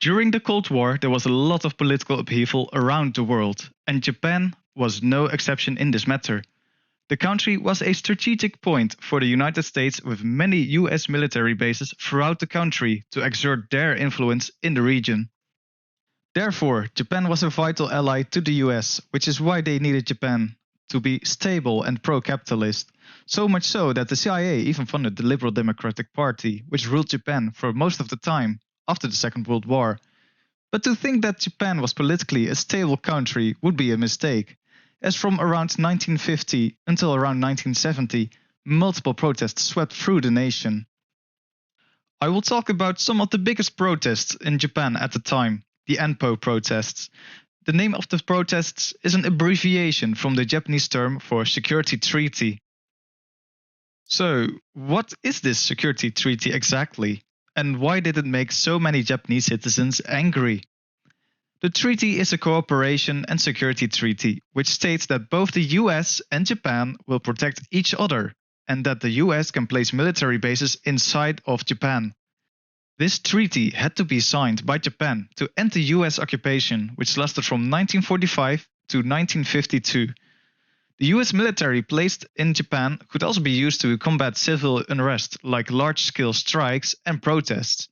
During the Cold War, there was a lot of political upheaval around the world, and Japan was no exception in this matter. The country was a strategic point for the United States, with many US military bases throughout the country to exert their influence in the region. Therefore, Japan was a vital ally to the US, which is why they needed Japan to be stable and pro-capitalist. So much so that the CIA even funded the Liberal Democratic Party, which ruled Japan for most of the time after the Second World War. But to think that Japan was politically a stable country would be a mistake, as from around 1950 until around 1970, multiple protests swept through the nation. I will talk about some of the biggest protests in Japan at the time, the Anpo protests. The name of the protests is an abbreviation from the Japanese term for security treaty. So, what is this security treaty exactly? And why did it make so many Japanese citizens angry? The treaty is a cooperation and security treaty, which states that both the US and Japan will protect each other, and that the US can place military bases inside of Japan. This treaty had to be signed by Japan to end the US occupation, which lasted from 1945 to 1952. The US military placed in Japan could also be used to combat civil unrest like large-scale strikes and protests.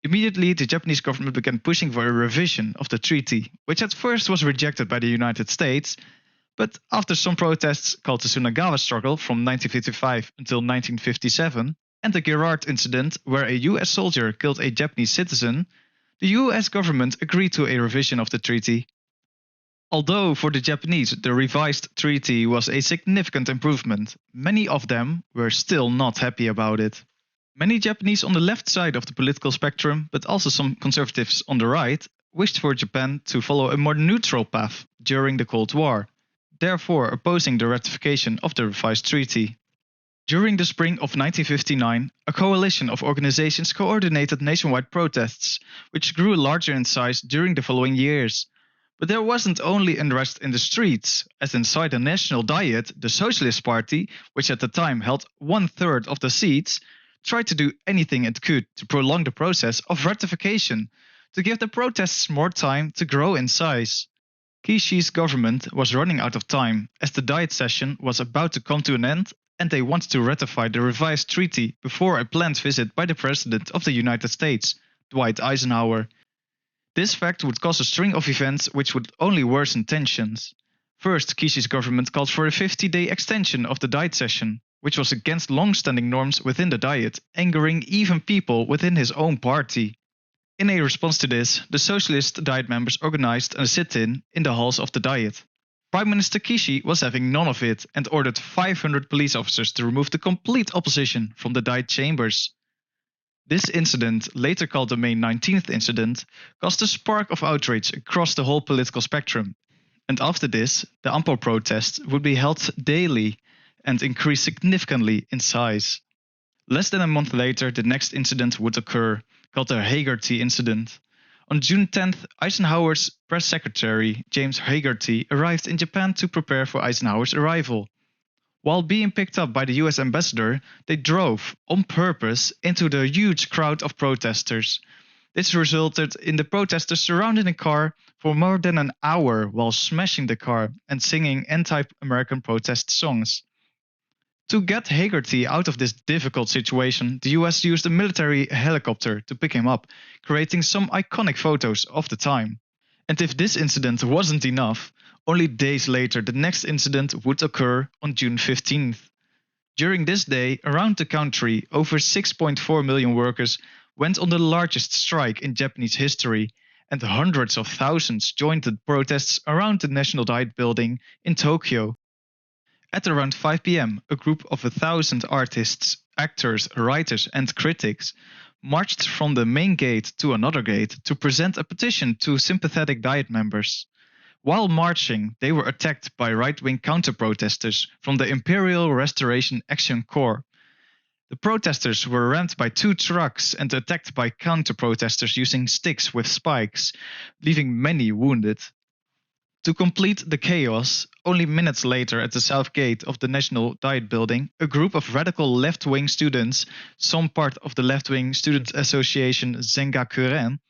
Immediately, the Japanese government began pushing for a revision of the treaty, which at first was rejected by the United States, but after some protests called the Sunagawa struggle from 1955 until 1957, and the Girard incident where a US soldier killed a Japanese citizen, the US government agreed to a revision of the treaty. Although for the Japanese the revised treaty was a significant improvement, many of them were still not happy about it. Many Japanese on the left side of the political spectrum, but also some conservatives on the right, wished for Japan to follow a more neutral path during the Cold War, therefore opposing the ratification of the revised treaty. During the spring of 1959, a coalition of organizations coordinated nationwide protests, which grew larger in size during the following years. But there wasn't only unrest in the streets, as inside the National Diet, the Socialist Party, which at the time held 1/3 of the seats, tried to do anything it could to prolong the process of ratification, to give the protests more time to grow in size. Kishi's government was running out of time, as the Diet session was about to come to an end, and they wanted to ratify the revised treaty before a planned visit by the President of the United States, Dwight Eisenhower. This fact would cause a string of events which would only worsen tensions. First, Kishi's government called for a 50-day extension of the Diet session, which was against long-standing norms within the Diet, angering even people within his own party. In a response to this, the Socialist Diet members organized a sit-in in the halls of the Diet. Prime Minister Kishi was having none of it and ordered 500 police officers to remove the complete opposition from the Diet chambers. This incident, later called the May 19th incident, caused a spark of outrage across the whole political spectrum. And after this, the Anpo protests would be held daily and increase significantly in size. Less than a month later, the next incident would occur, called the Hagerty incident. On June 10th, Eisenhower's press secretary, James Hagerty, arrived in Japan to prepare for Eisenhower's arrival. While being picked up by the US ambassador, they drove, on purpose, into the huge crowd of protesters. This resulted in the protesters surrounding the car for more than an hour while smashing the car and singing anti-American protest songs. To get Hagerty out of this difficult situation, the US used a military helicopter to pick him up, creating some iconic photos of the time. And if this incident wasn't enough, only days later the next incident would occur on June 15th. During this day, around the country, over 6.4 million workers went on the largest strike in Japanese history, and hundreds of thousands joined the protests around the National Diet building in Tokyo. At around 5 p.m, a group of 1,000 artists, actors, writers and critics marched from the main gate to another gate to present a petition to sympathetic Diet members. While marching, they were attacked by right-wing counter-protesters from the Imperial Restoration Action Corps. The protesters were rammed by 2 trucks and attacked by counter-protesters using sticks with spikes, leaving many wounded. To complete the chaos, only minutes later at the south gate of the National Diet building, a group of radical left-wing students, some part of the left-wing student association Zengakuren,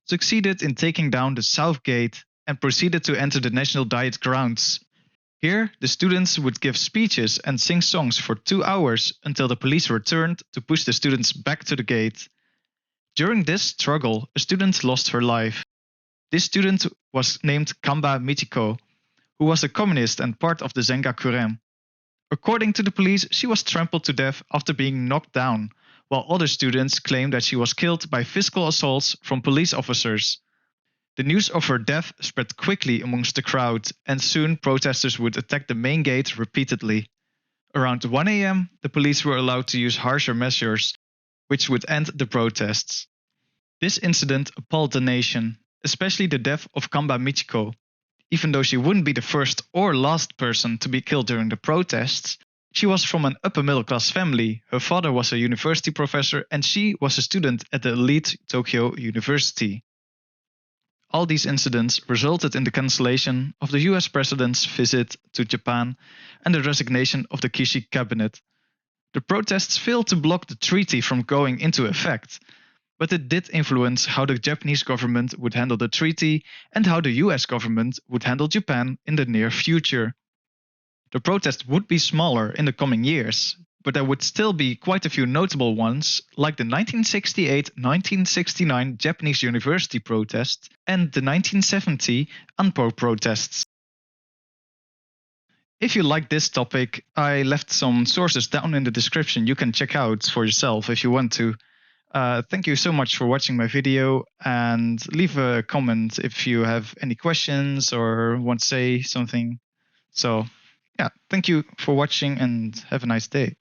succeeded in taking down the South Gate and proceeded to enter the National Diet grounds. Here, the students would give speeches and sing songs for 2 hours until the police returned to push the students back to the gate. During this struggle, a student lost her life. This student was named Kamba Michiko, who was a communist and part of the Zengakuren. According to the police, she was trampled to death after being knocked down, while other students claimed that she was killed by physical assaults from police officers. The news of her death spread quickly amongst the crowd, and soon protesters would attack the main gate repeatedly. Around 1 a.m., the police were allowed to use harsher measures, which would end the protests. This incident appalled the nation, especially the death of Kamba Michiko. Even though she wouldn't be the first or last person to be killed during the protests, she was from an upper middle class family. Her father was a university professor and she was a student at the elite Tokyo University. All these incidents resulted in the cancellation of the US president's visit to Japan and the resignation of the Kishi cabinet. The protests failed to block the treaty from going into effect, but it did influence how the Japanese government would handle the treaty and how the US government would handle Japan in the near future. The protests would be smaller in the coming years, but there would still be quite a few notable ones, like the 1968-1969 Japanese university protest and the 1970 Anpo protests. If you like this topic, I left some sources down in the description you can check out for yourself if you want to. Thank you so much for watching my video, and leave a comment if you have any questions or want to say something. So, yeah, thank you for watching and have a nice day.